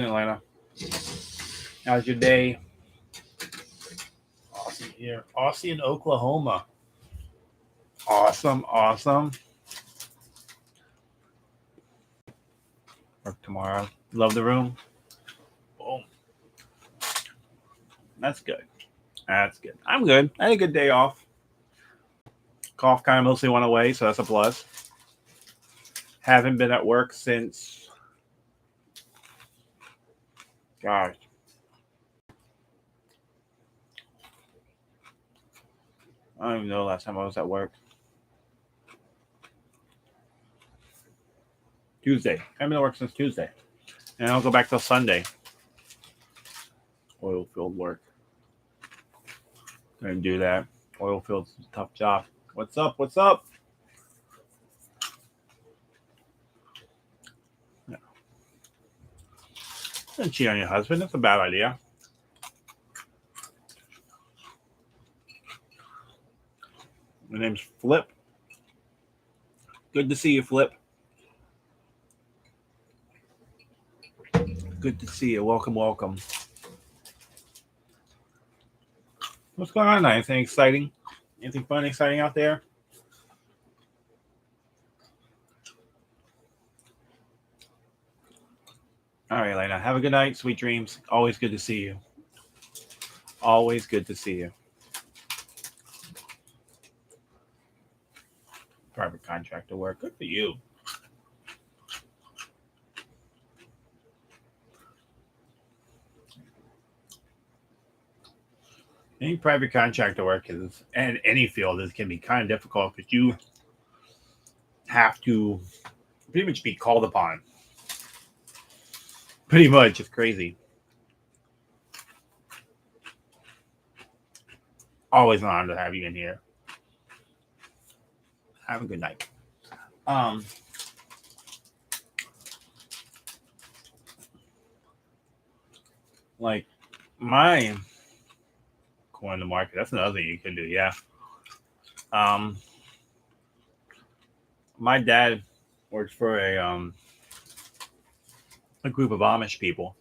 Atlanta. How's your day? Austin here. Austin, Oklahoma. Awesome, awesome. Work tomorrow. Love the room. Boom. That's good. That's good. I'm good. I had a good day off. Cough kind of mostly went away, so that's a plus. Haven't been at work since, gosh, I don't even know last time I was at work. Tuesday. I haven't been at work since Tuesday. And I'll go back till Sunday. Oil field work. Gonna do that. Oil field's a tough job. What's up? What's up? Yeah. Don't cheat on your husband. That's a bad idea. My name's Flip. Good to see you, Flip. Good to see you. Welcome, welcome. What's going on tonight? Anything exciting? Anything fun, exciting out there? All right, Elena. Have a good night. Sweet dreams. Always good to see you. Always good to see you. Private contractor work. Good for you. Any private contractor work is, and any field is, can be kind of difficult because you have to pretty much be called upon. Pretty much, it's crazy. Always an honor to have you in here. Have a good night. Like my going to market. That's another thing you can do. Yeah. My dad works for a group of Amish people,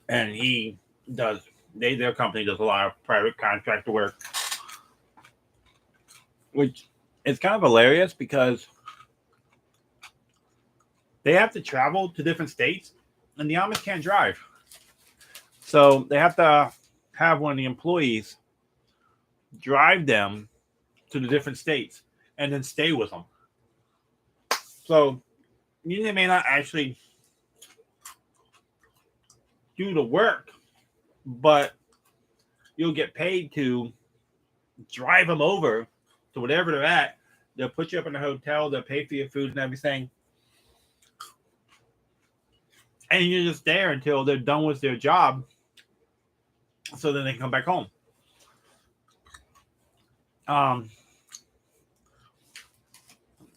and he does their company does a lot of private contractor work, which is kind of hilarious because they have to travel to different states, and the Amish can't drive, so they have to have one of the employees drive them to the different states and then stay with them. So they may not actually do the work, but you'll get paid to drive them over to whatever they're at. They'll put you up in a hotel. They'll pay for your food and everything. And you're just there until they're done with their job. So then they come back home.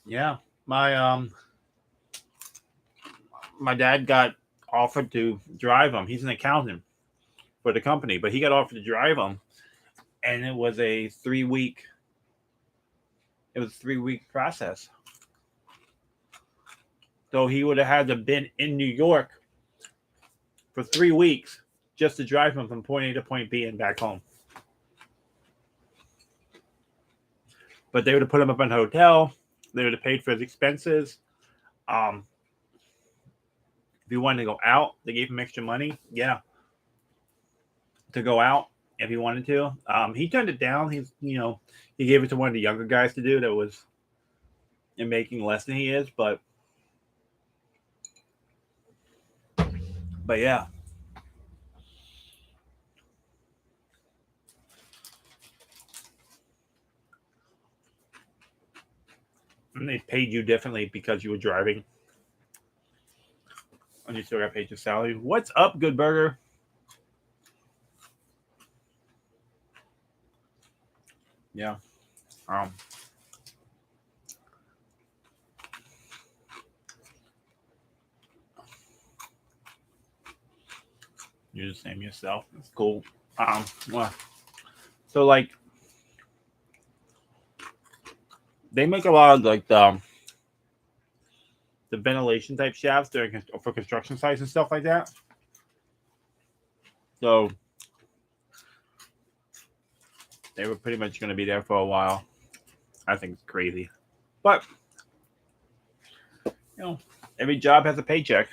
Yeah, my dad got offered to drive him. He's an accountant for the company, but he got offered to drive him, and it was a 3-week. It was a 3-week process. So he would have had to been in New York for 3 weeks just to drive him from point A to point B and back home. But they would have put him up in a hotel. They would have paid for his expenses. If he wanted to go out, they gave him extra money. Yeah, to go out if he wanted to. He turned it down. He gave it to one of the younger guys to do that was making less than he is. But yeah. And they paid you differently because you were driving. And you still got paid your salary. What's up, Good Burger? Yeah. You're the same yourself. That's cool. Well, so like they make a lot of like the ventilation type shafts for construction sites and stuff like that. So they were pretty much going to be there for a while. I think it's crazy. But, every job has a paycheck.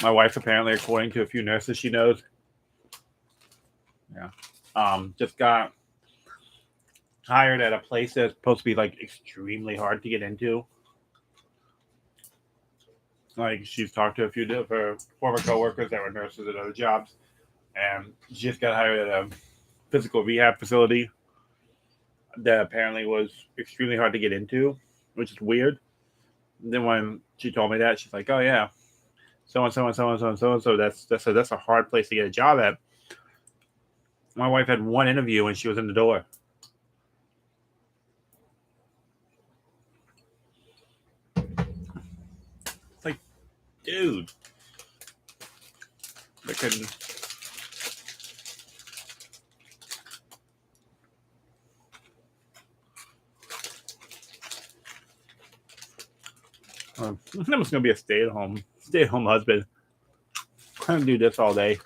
My wife, apparently, according to a few nurses she knows, just got hired at a place that's supposed to be like extremely hard to get into. Like, she's talked to a few of her former coworkers that were nurses at other jobs, and she just got hired at a physical rehab facility that apparently was extremely hard to get into, which is weird. And then when she told me that, she's like, "Oh yeah, so and so and so and so and so and so. That's a hard place to get a job at." My wife had one interview and she was in the door. It's like, dude, they couldn't. I'm just gonna be a stay-at-home husband. I'm gonna do this all day.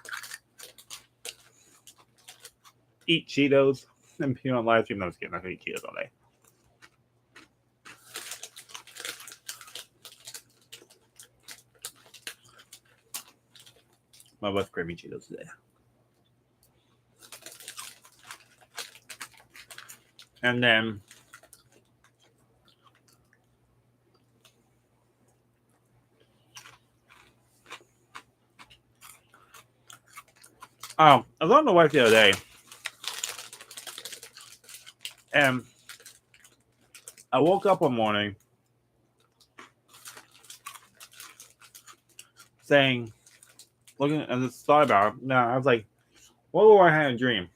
Eat Cheetos and pee on live stream. No, I'm just kidding. I'm gonna eat Cheetos all day. My wife creamy Cheetos today. And then I was on the wife the other day, and I woke up one morning saying, looking at this thought about it. Now I was like, what were I had a dream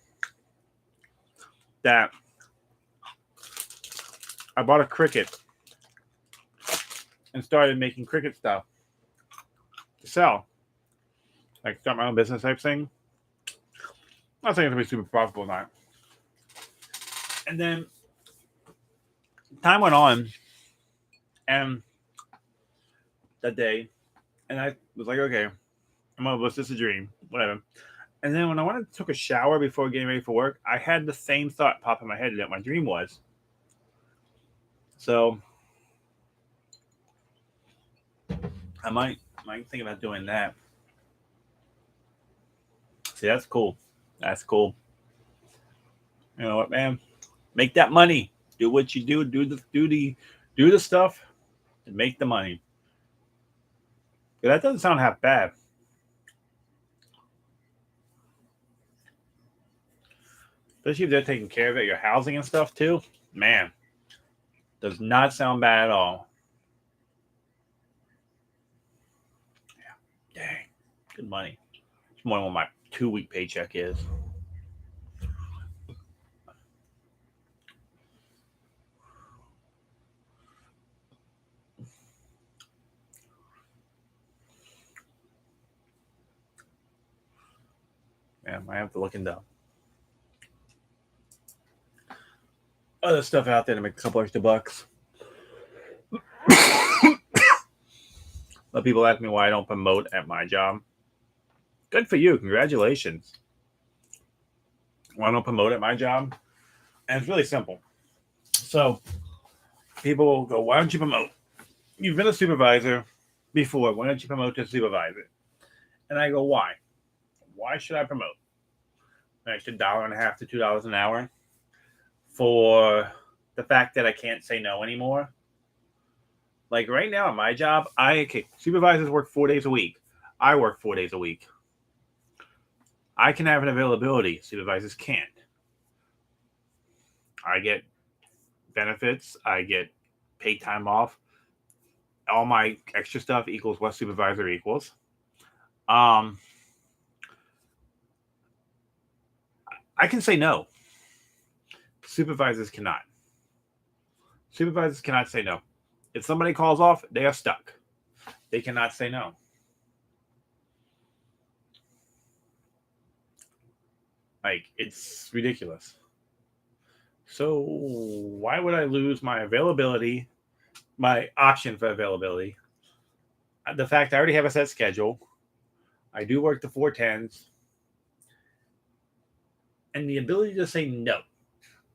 that I bought a Cricut and started making Cricut stuff to sell, like start my own business type thing. I'm not saying it's gonna be super profitable or not. And then time went on, and that day, and I was like, okay, was this a dream? Whatever. And then when I went and took a shower before getting ready for work, I had the same thought pop in my head that my dream was. So I might think about doing that. See, that's cool. That's cool. You know what, man? Make that money. Do what you do. Do the stuff and make the money. That doesn't sound half bad. Especially if they're taking care of it, your housing and stuff too. Man, does not sound bad at all. Yeah. Dang. Good money. It's more than what my 2-week paycheck is. Yeah, I have to look into other stuff out there to make a couple extra bucks. But people ask me why I don't promote at my job. Good for you. Congratulations. Why I don't promote at my job? And it's really simple. So people will go, why don't you promote? You've been a supervisor before. Why don't you promote to supervisor? And I go, why? Why should I promote? An extra $1.50 to $2 an hour for the fact that I can't say no anymore. Like right now at my job, supervisors work 4 days a week. I work 4 days a week. I can have an availability. Supervisors can't. I get benefits. I get paid time off. All my extra stuff equals what supervisor equals. I can say no. Supervisors cannot. Supervisors cannot say no. If somebody calls off, they are stuck. They cannot say no. Like, it's ridiculous. So why would I lose my availability, my option for availability, The fact I already have a set schedule, I do work the 410s, and the ability to say no.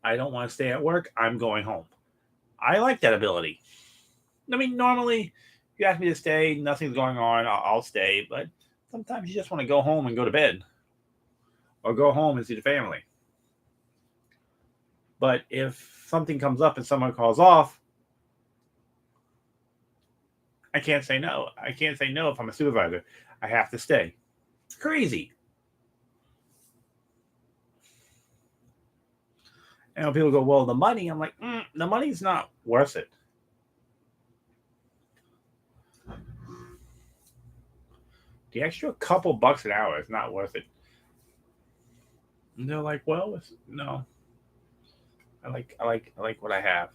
I don't want to stay at work. I'm going home. I like that ability. I mean, normally, if you ask me to stay, nothing's going on, I'll stay. But sometimes you just want to go home and go to bed, or go home and see the family. But if something comes up and someone calls off, I can't say no. I can't say no if I'm a supervisor. I have to stay. It's crazy. And when people go, well, the money, I'm like, the money's not worth it. The extra couple bucks an hour is not worth it. And they're like, well, no, I like what I have.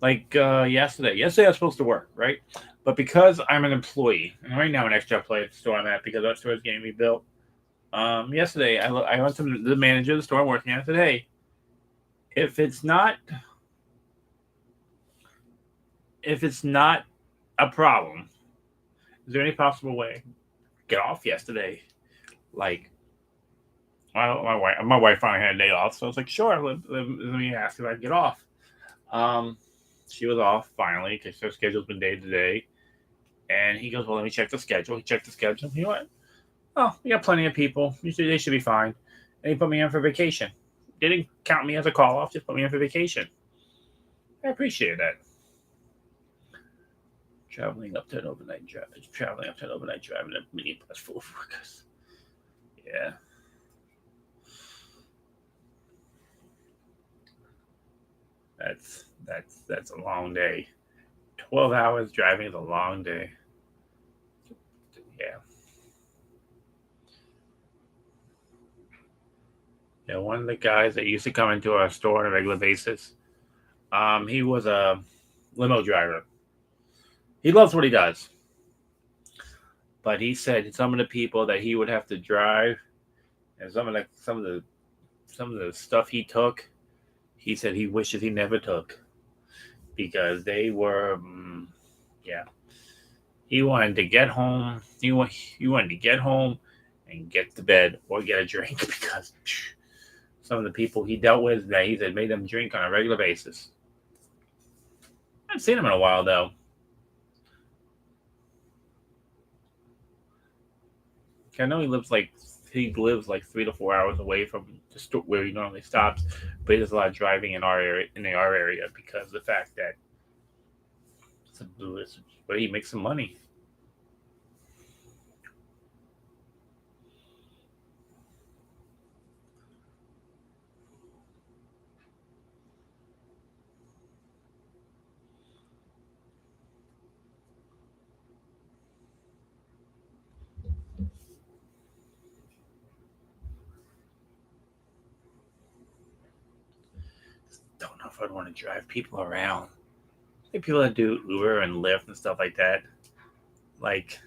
Like yesterday I was supposed to work, right? But because I'm an employee, and right now an extra play at the store I'm at because our store is getting rebuilt. Yesterday I went to the manager of the store I'm working at. I said, hey, if it's not if it's not a problem, is there any possible way I get off yesterday? Like my wife finally had a day off, so I was like, sure, let me ask if I can get off. Um, she was off finally because her schedule's been day to day. And he goes, well, let me check the schedule. He checked the schedule. He went, oh, we got plenty of people. They should be fine. And he put me in for vacation. Didn't count me as a call off, just put me in for vacation. I appreciate that. Traveling up to an overnight drive in a minibus full of workers. Yeah, that's a long day. 12 hours driving is a long day. Yeah, yeah. One of the guys that used to come into our store on a regular basis, he was a limo driver. He loves what he does, but he said some of the people that he would have to drive and some of the stuff he took, he said he wishes he never took because they were, yeah. He wanted to get home. He wanted to get home and get to bed or get a drink because some of the people he dealt with that he said made them drink on a regular basis. I haven't seen him in a while though. I know he lives like 3 to 4 hours away from the store where he normally stops, but he does a lot of driving in our area because of the fact that it's where he makes some money. Don't know if I'd want to drive people around. Like people that do Uber and Lyft and stuff like that. Like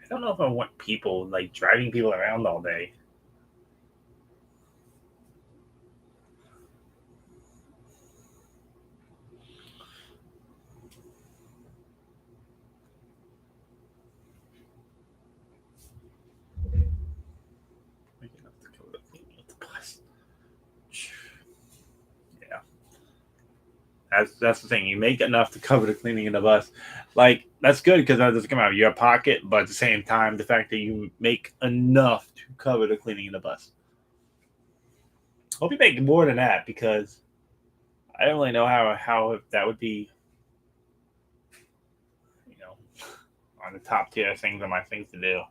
I don't know if I want people like driving people around all day. Making enough to cover the cleaning of the bus. Yeah, that's the thing. You make enough to cover the cleaning of the bus. Like that's good because that doesn't come out of your pocket, but at the same time, the fact that you make enough to cover the cleaning of the bus. Hope you make more than that because I don't really know how that would be, you know, on the top tier things on my things to do.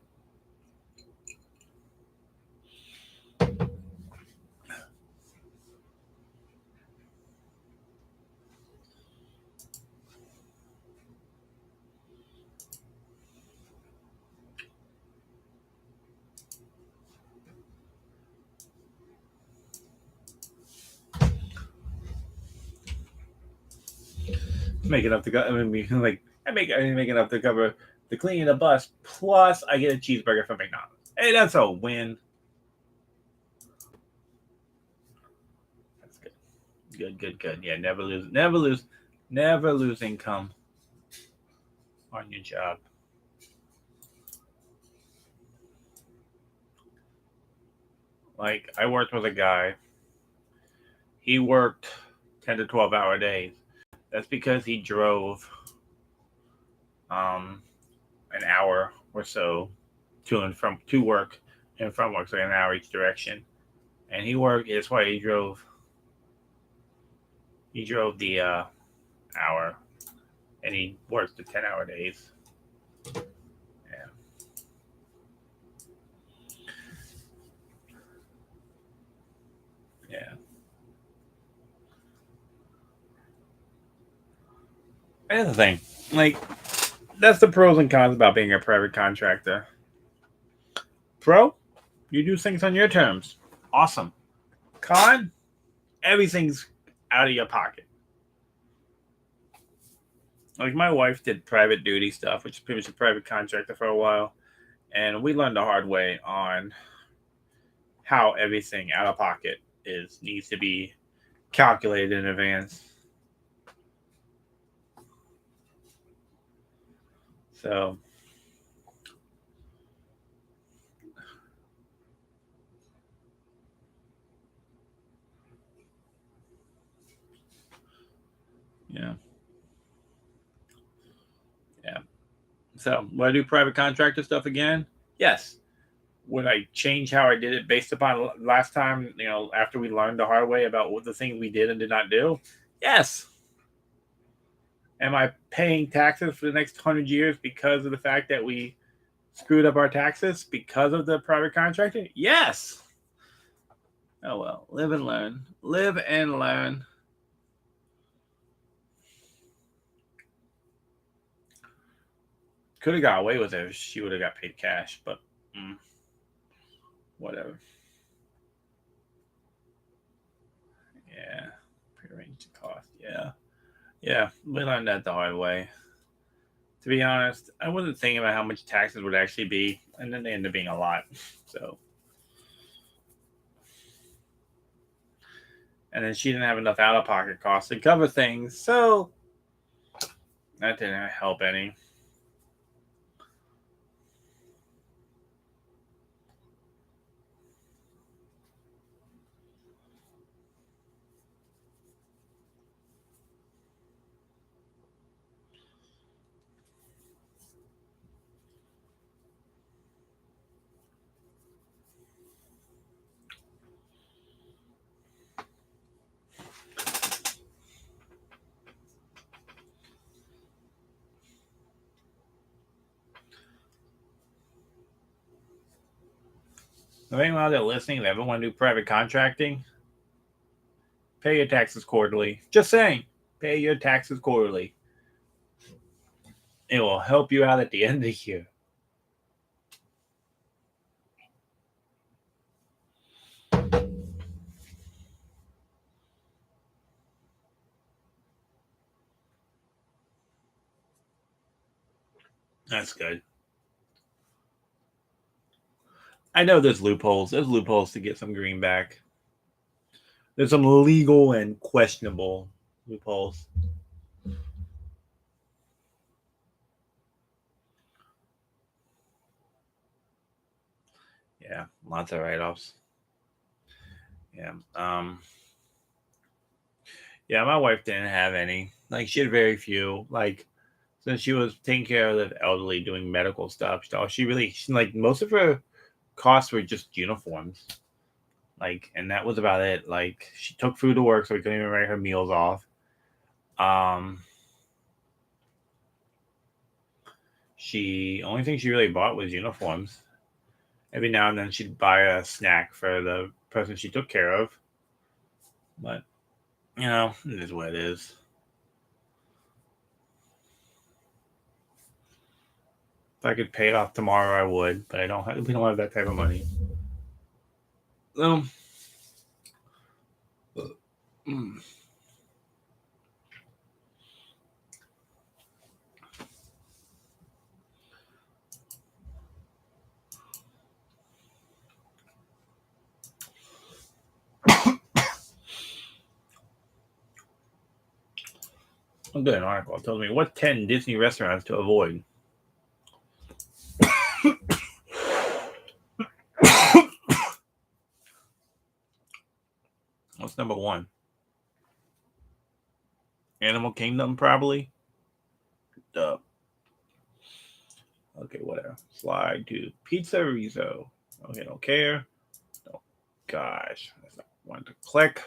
make enough to go. I mean, like I make enough to cover the cleaning the bus. Plus, I get a cheeseburger from McDonald's. Hey, that's a win. That's good. Good, good, good. Yeah, never lose income on your job. Like I worked with a guy. He worked 10 to 12 hour days. That's because he drove um an hour or so to and from to work and from work, so an hour each direction. And he worked. That's why he drove the hour, and he worked the 10 hour days. Yeah, yeah. And that's the thing. Like that's the pros and cons about being a private contractor. Pro, you do things on your terms. Awesome. Con, everything's out of your pocket. Like my wife did private duty stuff, which is pretty much a private contractor for a while, and we learned the hard way on how everything out of pocket is needs to be calculated in advance. So yeah, yeah. So would I do private contractor stuff again? Yes. Would I change how I did it based upon last time? After we learned the hard way about what the things we did and did not do. Yes. Am I paying taxes for the next 100 years because of the fact that we screwed up our taxes because of the private contractor? Yes. Oh well, live and learn. Live and learn. Could have got away with it if she would have got paid cash, but mm, whatever. Yeah, prearranged the cost. Yeah, yeah. We learned that the hard way. To be honest, I wasn't thinking about how much taxes would actually be, and then they ended up being a lot. So, and then she didn't have enough out of pocket costs to cover things, so that didn't help any. If anyone out there listening that ever want to do private contracting, pay your taxes quarterly. Just saying, pay your taxes quarterly. It will help you out at the end of the year. That's good. I know there's loopholes. There's loopholes to get some greenback. There's some legal and questionable loopholes. Yeah, lots of write offs. Yeah. Yeah, my wife didn't have any. Like she had very few. Like since she was taking care of the elderly, doing medical stuff, like most of her costs were just uniforms. Like, and that was about it. Like she took food to work, so we couldn't even write her meals off. Um, she only thing she really bought was uniforms. Every now and then she'd buy a snack for the person she took care of. But it is what it is. If I could pay it off tomorrow, I would, but I don't. We don't have that type of money. Um, mm, A good article tells me what 10 Disney restaurants to avoid. What's number one? Animal Kingdom, probably. Duh. Okay, whatever. Slide to Pizza Rizzo. Okay, don't care. Oh, gosh. That's not one to click.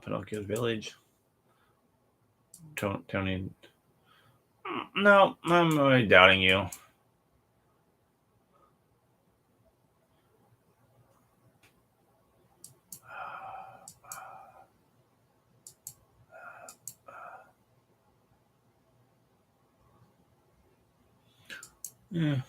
Pinocchio's Village. Tony. No, I'm really doubting you. Yeah.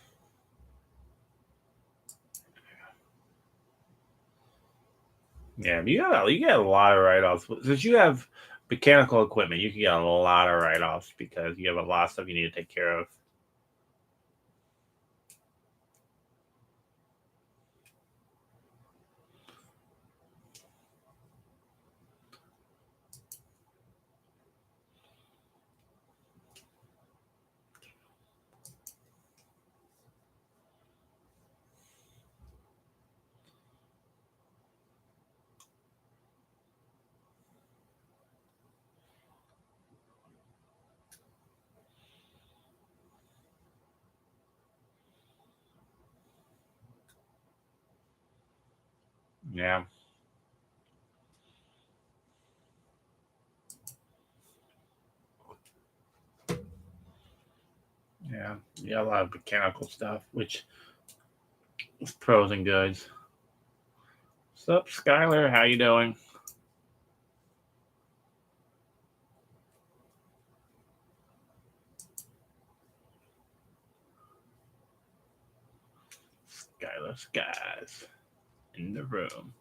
Yeah, you get a lot of write-offs. Since you have mechanical equipment, you can get a lot of write-offs because you have a lot of stuff you need to take care of. Yeah. Yeah. You got a lot of mechanical stuff, which is pros and goods. What's up, Skylar? How you doing? Skylar Skies in the room.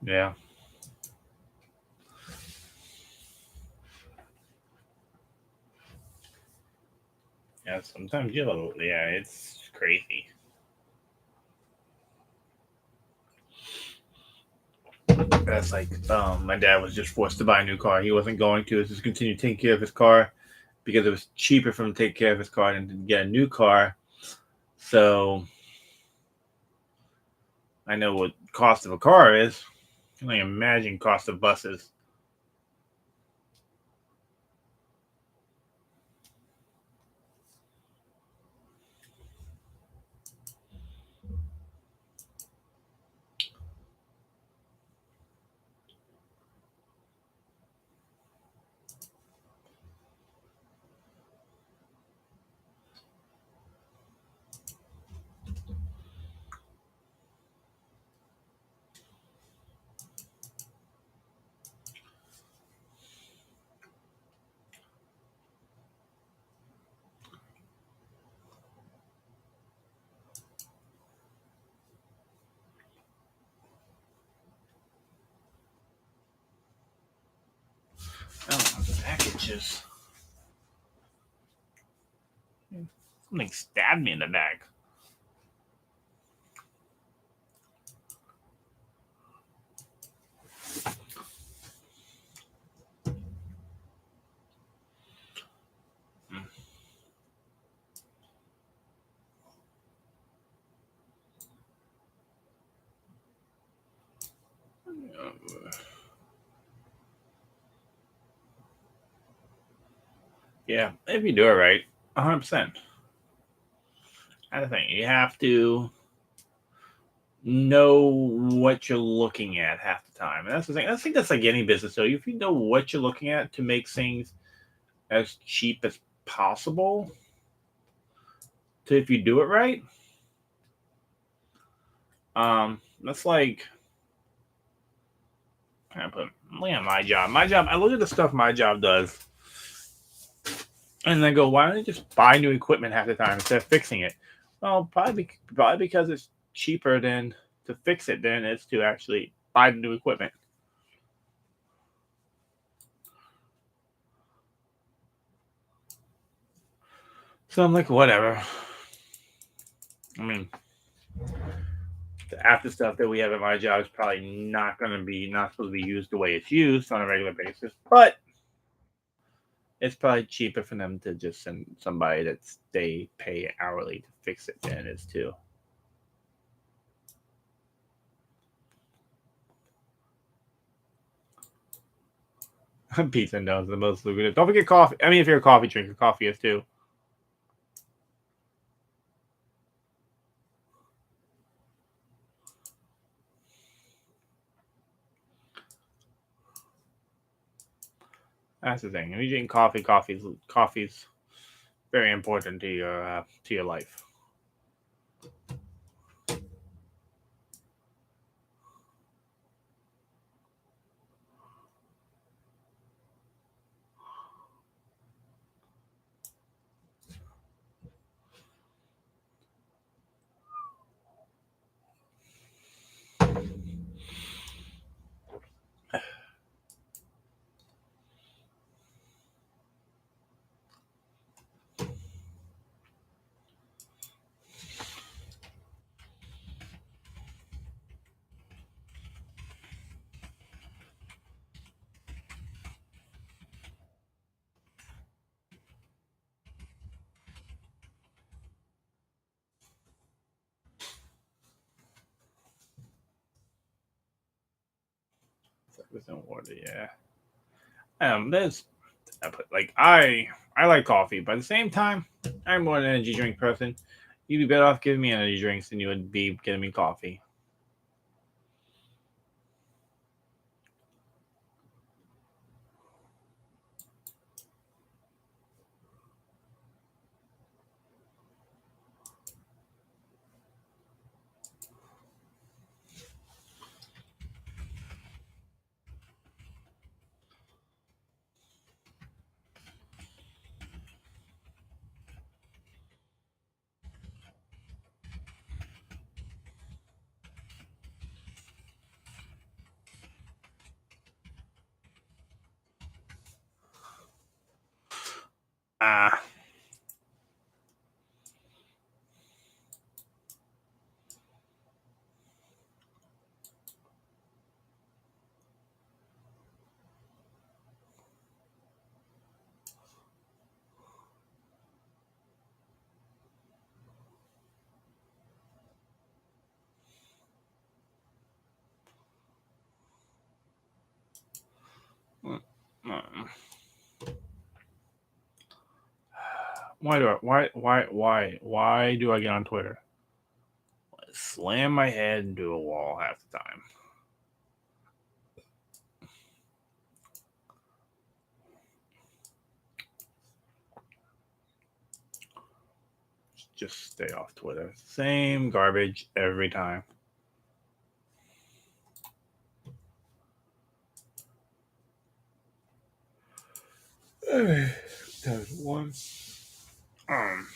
Yeah. Yeah, sometimes you have a, yeah, it's crazy. That's like my dad was just forced to buy a new car. He wasn't going to just continue taking care of his car because it was cheaper for him to take care of his car than to get a new car. So I know what cost of a car is. I can only imagine cost of buses. Oh, packages. Something stabbed me in the back. Yeah, if you do it right, 100%. That's the thing. You have to know what you're looking at half the time. And that's the thing. I think that's like any business. So if you know what you're looking at to make things as cheap as possible, to if you do it right, that's like I put look at my job. My job. I look at the stuff my job does, and then go, why don't you just buy new equipment half the time instead of fixing it? Well, probably because it's cheaper than to fix it than it's to actually buy the new equipment. So I'm like, whatever. I mean, the after stuff that we have at my job is probably not supposed to be used the way it's used on a regular basis, but it's probably cheaper for them to just send somebody that they pay hourly to fix it than it is too. Pizza and donuts are the most lucrative. Don't forget coffee. I mean, if you're a coffee drinker, coffee is too. That's the thing. If you're drinking coffee, coffee's very important to your life. With no water, yeah. There's like I like coffee, but at the same time, I'm more an energy drink person. You'd be better off giving me energy drinks than you would be giving me coffee. Ah, why do I get on Twitter? I slam my head into a wall half the time. Just stay off Twitter. Same garbage every time. That was one. Um,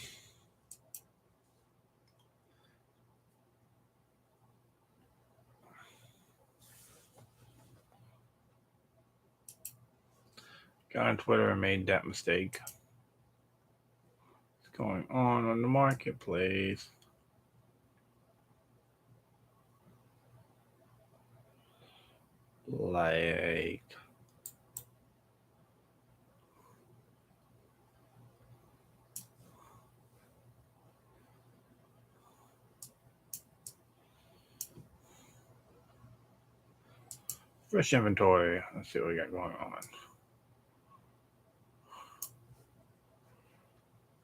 got on Twitter and made that mistake. What's going on the marketplace? Like, fresh inventory. Let's see what we got going on.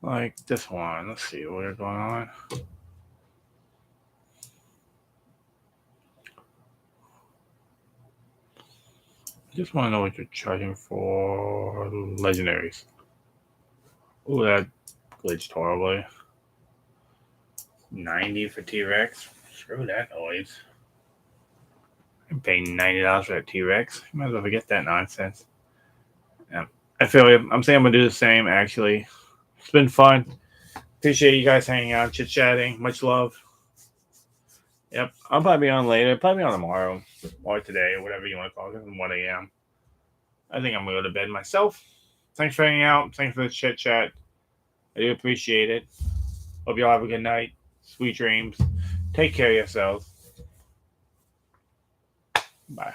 Like this one. Let's see what we got going on. Just want to know what you're charging for legendaries. Ooh, that glitched horribly. 90 for T Rex. Screw that noise. I'm paying $90 for that T Rex. Might as well forget that nonsense. Yeah. I feel you. I'm saying I'm gonna do the same. Actually, it's been fun. Appreciate you guys hanging out, chit chatting. Much love. Yep, I'll probably be on later. Probably on tomorrow or today or whatever you want to call it. It's 1 a.m. I think I'm gonna go to bed myself. Thanks for hanging out. Thanks for the chit chat. I do appreciate it. Hope y'all have a good night. Sweet dreams. Take care of yourselves. Bye.